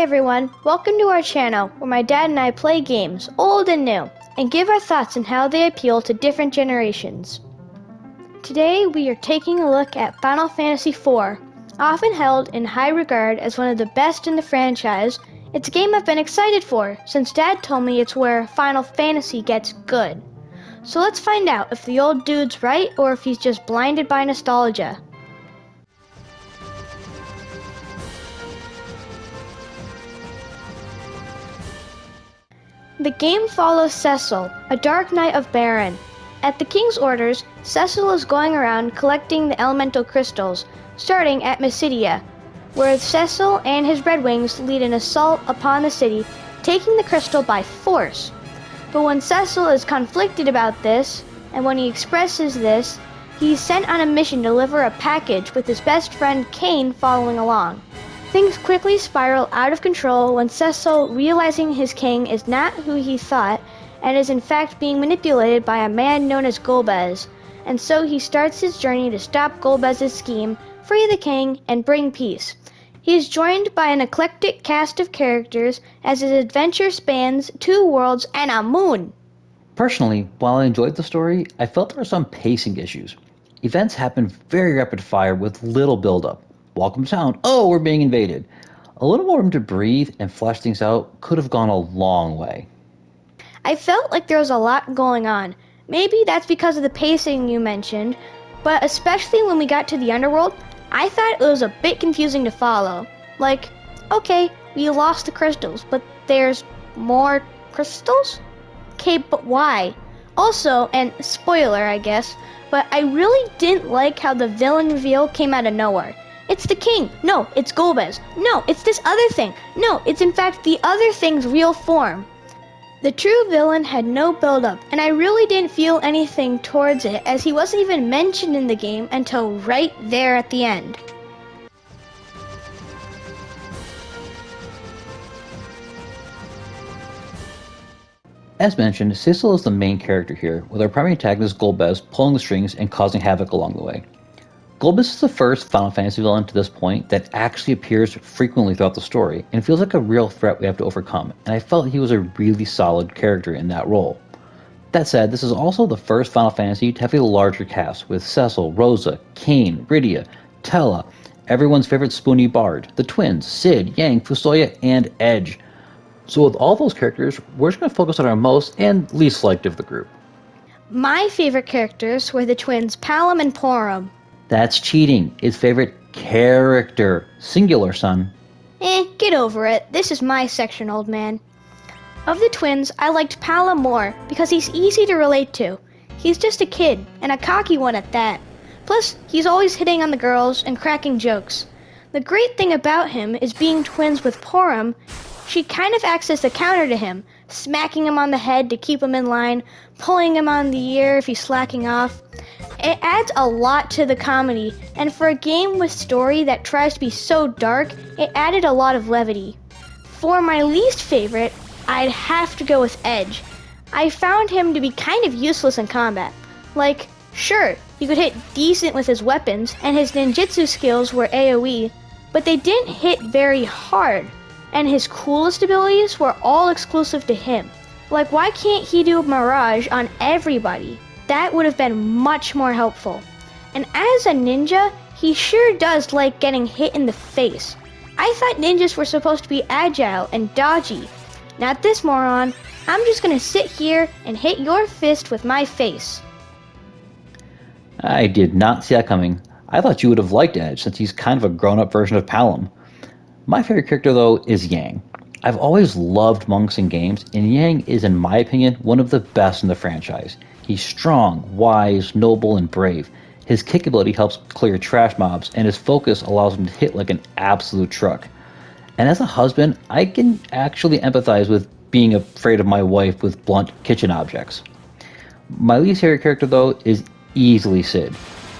everyone, welcome to our channel where my dad and I play games, old and new, and give our thoughts on how they appeal to different generations. Today we are taking a look at Final Fantasy IV. Often held in high regard as one of the best in the franchise, it's a game I've been excited for since Dad told me it's where Final Fantasy gets good. So let's find out if the old dude's right or if he's just blinded by nostalgia. The game follows Cecil, a dark knight of Baron. At the king's orders, Cecil is going around collecting the elemental crystals, starting at Mysidia, where Cecil and his Red Wings lead an assault upon the city, taking the crystal by force. But when Cecil is conflicted about this, and when he expresses this, he's sent on a mission to deliver a package with his best friend Kain following along. Things quickly spiral out of control when Cecil, realizing his king is not who he thought and is in fact being manipulated by a man known as Golbez, and so he starts his journey to stop Golbez's scheme, free the king, and bring peace. He is joined by an eclectic cast of characters as his adventure spans 2 worlds and a moon. Personally, while I enjoyed the story, I felt there were some pacing issues. Events happened very rapid fire with little build-up. Welcome to town. Oh, we're being invaded. A little more room to breathe and flesh things out could have gone a long way. I felt like there was a lot going on. Maybe that's because of the pacing you mentioned, but especially when we got to the underworld, I thought it was a bit confusing to follow. Like, okay, we lost the crystals, but there's more crystals? Okay, but why? Also, and spoiler I guess, but I really didn't like how the villain reveal came out of nowhere. It's the king. No, it's Golbez. No, it's this other thing. No, it's in fact the other thing's real form. The true villain had no build-up, and I really didn't feel anything towards it as he wasn't even mentioned in the game until right there at the end. As mentioned, Cecil is the main character here, with our primary antagonist Golbez pulling the strings and causing havoc along the way. Golbez is the first Final Fantasy villain to this point that actually appears frequently throughout the story, and feels like a real threat we have to overcome, and I felt he was a really solid character in that role. That said, this is also the first Final Fantasy to have a larger cast, with Cecil, Rosa, Kain, Rydia, Tella, everyone's favorite spoony bard, the twins, Cid, Yang, Fusoya, and Edge. So with all those characters, we're just going to focus on our most and least liked of the group. My favorite characters were the twins Palom and Porom. That's cheating. His favorite character. Singular, son. Get over it. This is my section, old man. Of the twins, I liked Palom more because he's easy to relate to. He's just a kid, and a cocky one at that. Plus, he's always hitting on the girls and cracking jokes. The great thing about him is being twins with Porom. She kind of acts as a counter to him, smacking him on the head to keep him in line, pulling him on the ear if he's slacking off. It adds a lot to the comedy, and for a game with story that tries to be so dark, it added a lot of levity. For my least favorite, I'd have to go with Edge. I found him to be kind of useless in combat. Like, sure, he could hit decent with his weapons, and his ninjutsu skills were AoE, but they didn't hit very hard, and his coolest abilities were all exclusive to him. Like, why can't he do Mirage on everybody? That would have been much more helpful. And as a ninja, he sure does like getting hit in the face. I thought ninjas were supposed to be agile and dodgy. Not this moron. I'm just gonna sit here and hit your fist with my face. I did not see that coming. I thought you would have liked Edge, since he's kind of a grown-up version of Palom. My favorite character, though, is Yang. I've always loved monks in games, and Yang is, in my opinion, one of the best in the franchise. He's strong, wise, noble, and brave. His kick ability helps clear trash mobs, and his focus allows him to hit like an absolute truck. And as a husband, I can actually empathize with being afraid of my wife with blunt kitchen objects. My least favorite character, though, is easily Cid.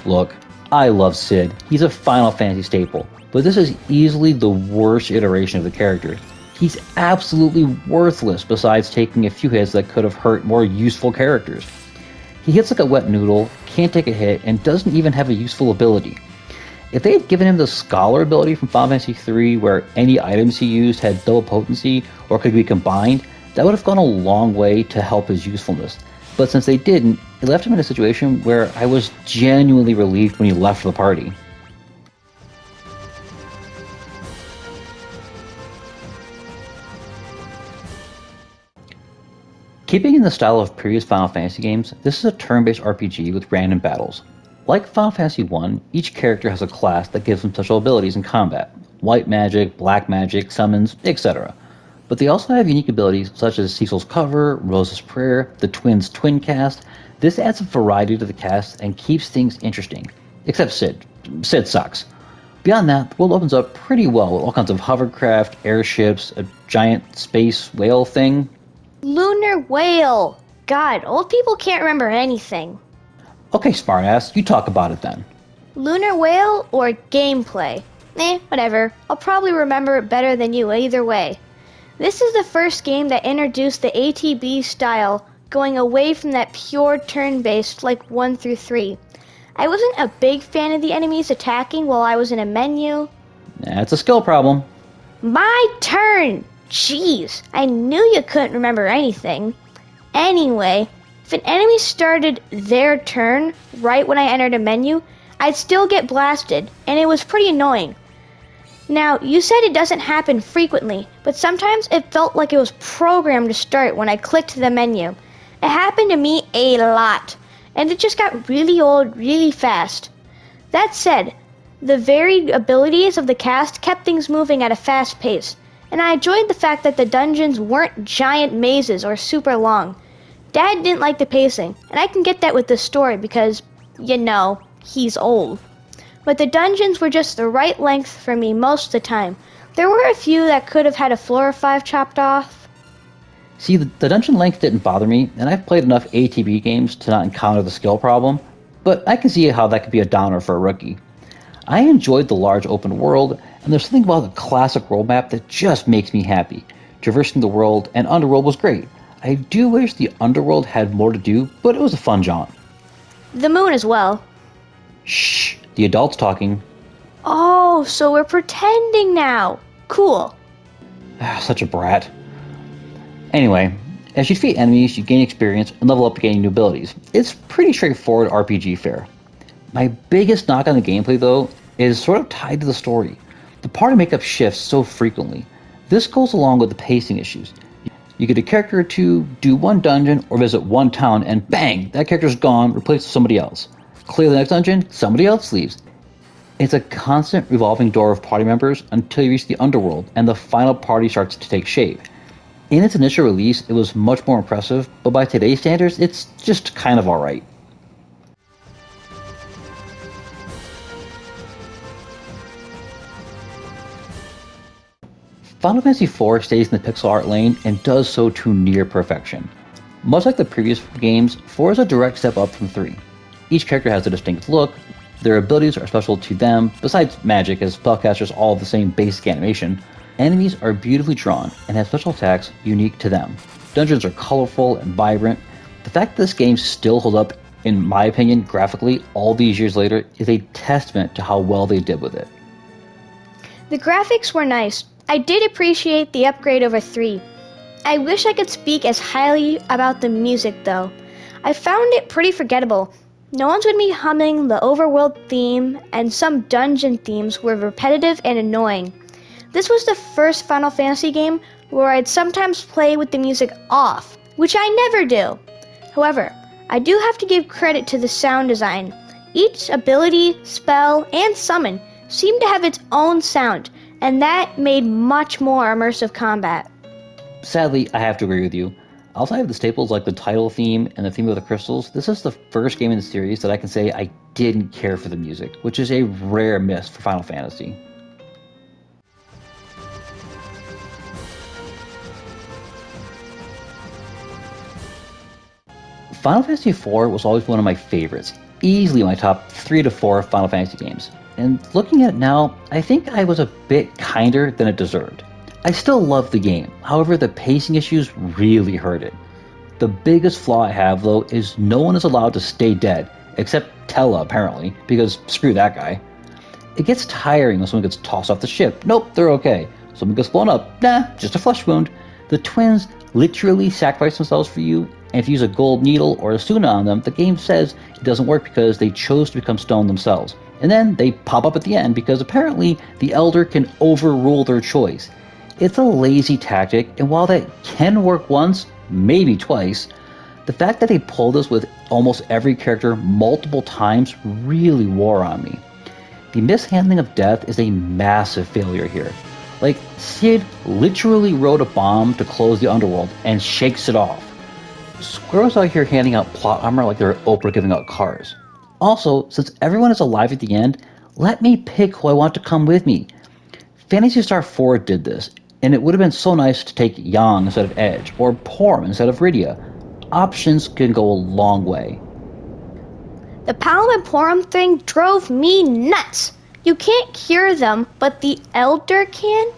Look, I love Cid. He's a Final Fantasy staple, but this is easily the worst iteration of the character. He's absolutely worthless besides taking a few hits that could have hurt more useful characters. He hits like a wet noodle, can't take a hit, and doesn't even have a useful ability. If they had given him the Scholar ability from Final Fantasy III, where any items he used had double potency or could be combined, that would have gone a long way to help his usefulness. But since they didn't, it left him in a situation where I was genuinely relieved when he left the party. Keeping in the style of previous Final Fantasy games, this is a turn-based RPG with random battles. Like Final Fantasy I, each character has a class that gives them special abilities in combat: white magic, black magic, summons, etc. But they also have unique abilities such as Cecil's Cover, Rose's Prayer, the twins' twin cast. This adds a variety to the cast and keeps things interesting. Except Sid. Sid sucks. Beyond that, the world opens up pretty well with all kinds of hovercraft, airships, a giant space whale thing. Lunar whale. God, old people can't remember anything. Okay, smartass, you talk about it then. Lunar whale or gameplay? Whatever. I'll probably remember it better than you either way. This is the first game that introduced the ATB style, going away from that pure turn-based like 1 through 3. I wasn't a big fan of the enemies attacking while I was in a menu. That's a skill problem. My turn! Jeez, I knew you couldn't remember anything. Anyway, if an enemy started their turn right when I entered a menu, I'd still get blasted, and it was pretty annoying. Now, you said it doesn't happen frequently, but sometimes it felt like it was programmed to start when I clicked the menu. It happened to me a lot, and it just got really old really fast. That said, the varied abilities of the cast kept things moving at a fast pace, and I enjoyed the fact that the dungeons weren't giant mazes or super long. Dad didn't like the pacing, and I can get that with this story because, he's old. But the dungeons were just the right length for me most of the time. There were a few that could have had a floor or 5 chopped off. See, the dungeon length didn't bother me, and I've played enough ATB games to not encounter the skill problem, but I can see how that could be a downer for a rookie. I enjoyed the large open world, and there's something about the classic world map that just makes me happy. Traversing the world and Underworld was great. I do wish the Underworld had more to do, but it was a fun jaunt. The moon as well. Shh, the adult's talking. Oh, so we're pretending now. Cool. Such a brat. Anyway, as you defeat enemies, you gain experience and level up to gain new abilities. It's pretty straightforward RPG fare. My biggest knock on the gameplay, though, is sort of tied to the story. The party makeup shifts so frequently. This goes along with the pacing issues. You get a character or two, do one dungeon, or visit one town, and bang, that character's gone, replaced with somebody else. Clear the next dungeon, somebody else leaves. It's a constant revolving door of party members until you reach the Underworld, and the final party starts to take shape. In its initial release, it was much more impressive, but by today's standards, it's just kind of alright. Final Fantasy IV stays in the pixel art lane and does so to near perfection. Much like the previous games, 4 is a direct step up from 3. Each character has a distinct look, their abilities are special to them, besides magic as spellcasters all have the same basic animation. Enemies are beautifully drawn and have special attacks unique to them. Dungeons are colorful and vibrant. The fact that this game still holds up, in my opinion, graphically all these years later is a testament to how well they did with it. The graphics were nice. I did appreciate the upgrade over 3. I wish I could speak as highly about the music though. I found it pretty forgettable. No one's with me humming the overworld theme, and some dungeon themes were repetitive and annoying. This was the first Final Fantasy game where I'd sometimes play with the music off, which I never do. However, I do have to give credit to the sound design. Each ability, spell, and summon seemed to have its own sound, and that made much more immersive combat. Sadly, I have to agree with you. Outside of the staples like the title theme and the theme of the crystals, this is the first game in the series that I can say I didn't care for the music, which is a rare miss for Final Fantasy. Final Fantasy IV was always one of my favorites, easily my top 3 to 4 Final Fantasy games. And looking at it now, I think I was a bit kinder than it deserved. I still love the game, however the pacing issues really hurt it. The biggest flaw I have though is no one is allowed to stay dead, except Tella apparently, because screw that guy. It gets tiring when someone gets tossed off the ship. Nope, they're okay. Someone gets blown up. Nah, just a flesh wound. The twins literally sacrifice themselves for you, and if you use a gold needle or a Suna on them, the game says it doesn't work because they chose to become stone themselves. And then they pop up at the end because apparently the Elder can overrule their choice. It's a lazy tactic, and while that can work once, maybe twice, the fact that they pull this with almost every character multiple times really wore on me. The mishandling of death is a massive failure here. Like, Sid literally wrote a bomb to close the underworld and shakes it off. Squirrel's out here handing out plot armor like they're Oprah giving out cars. Also, since everyone is alive at the end, let me pick who I want to come with me. Phantasy Star 4 did this, and it would have been so nice to take Yang instead of Edge, or Porum instead of Rydia. Options can go a long way. The Palom and Porum thing drove me nuts. You can't cure them, but the Elder can?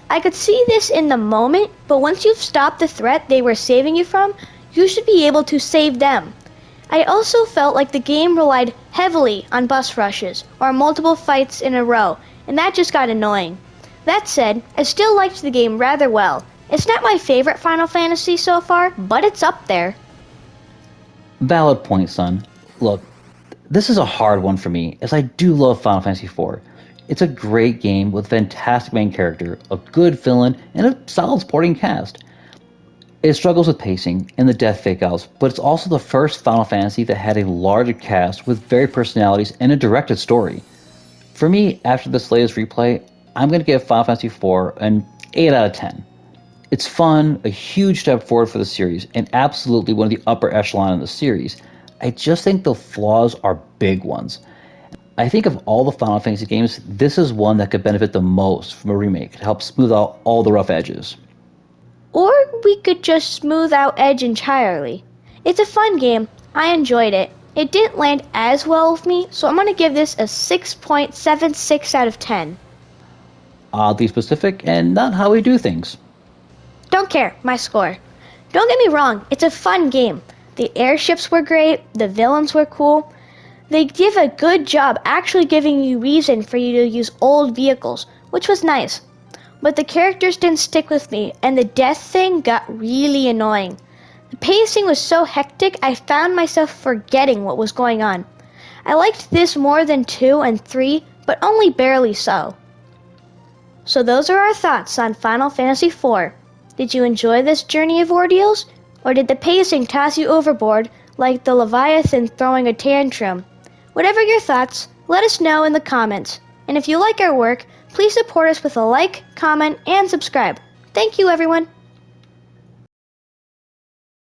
I could see this in the moment, but once you've stopped the threat they were saving you from, you should be able to save them. I also felt like the game relied heavily on bus rushes, or multiple fights in a row, and that just got annoying. That said, I still liked the game rather well. It's not my favorite Final Fantasy so far, but it's up there. Valid point, son. Look, this is a hard one for me, as I do love Final Fantasy IV. It's a great game with a fantastic main character, a good villain, and a solid supporting cast. It struggles with pacing and the death fake-outs, but it's also the first Final Fantasy that had a larger cast with varied personalities and a directed story. For me, after this latest replay, I'm going to give Final Fantasy IV an 8 out of 10. It's fun, a huge step forward for the series, and absolutely one of the upper echelon in the series. I just think the flaws are big ones. I think of all the Final Fantasy games, this is one that could benefit the most from a remake to help smooth out all the rough edges. Or we could just smooth out Edge entirely. It's a fun game. I enjoyed it. It didn't land as well with me, so I'm going to give this a 6.76 out of 10. Oddly specific, and not how we do things. Don't care, my score. Don't get me wrong, it's a fun game. The airships were great, the villains were cool. They give a good job actually giving you reason for you to use old vehicles, which was nice. But the characters didn't stick with me, and the death thing got really annoying. The pacing was so hectic, I found myself forgetting what was going on. I liked this more than 2 and 3, but only barely so. So those are our thoughts on Final Fantasy IV. Did you enjoy this journey of ordeals? Or did the pacing toss you overboard like the Leviathan throwing a tantrum? Whatever your thoughts, let us know in the comments. And if you like our work, please support us with a like, comment, and subscribe. Thank you, everyone.